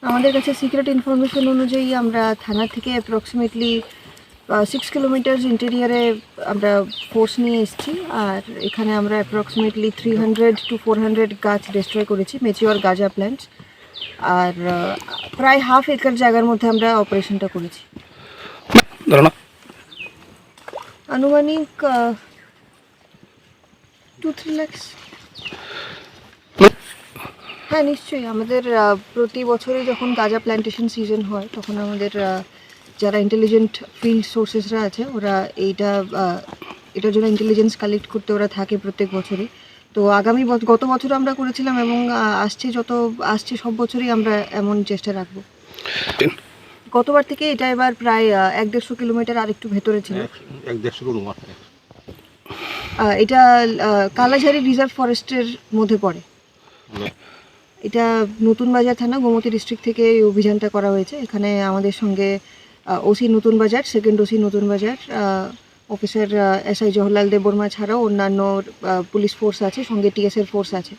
আমাদের কাছে secret information অনুযায়ী আমরা থানা থেকে অ্যাপ্রক্সিমেটলি 6 কিলোমিটার্স ইন্টেরিয়ারে আমরা ফোর্স নিয়ে এসেছি। আর এখানে আমরা অ্যাপ্রক্সিমেটলি 300 to 400 গাছ ডিস্ট্রয় করেছি, মেচিওর গাঁজা প্ল্যান্টস। আর প্রায় হাফ একর জায়গার মধ্যে আমরা অপারেশনটা করেছি। ধারণা আনুমানিক 2-3 লাখ। হ্যাঁ, নিশ্চয়ই। আমাদের প্রতি বছরই যখন গাঁজা প্ল্যান্টেশন সিজন হয় তখন আমাদের যারা ইন্টেলিজেন্ট ফিল্ড সোর্সেসরা আছে ওরা এটার জন্য ইন্টেলিজেন্স কালেক্ট করতে ওরা থাকে প্রত্যেক বছরই। তো গত বছর আমরা করেছিলাম এবং আসছে সব বছরই আমরা এমন চেষ্টা রাখবো। গতবার থেকে এটা এবার প্রায় 1-150 কিলোমিটার আর একটু ভেতরে ছিল। এটা কালাঝারি রিজার্ভ ফরেস্টের মধ্যে পড়ে। এটা নতুন বাজার থানা, গোমতী ডিস্ট্রিক্ট থেকে এই অভিযানটা করা হয়েছে। এখানে আমাদের সঙ্গে ওসি নতুন বাজার, সেকেন্ড ওসি নতুন বাজার, অফিসার SI জওহরলাল দেববর্মা ছাড়াও অন্যান্য পুলিশ ফোর্স আছে, সঙ্গে TS এর ফোর্স আছে।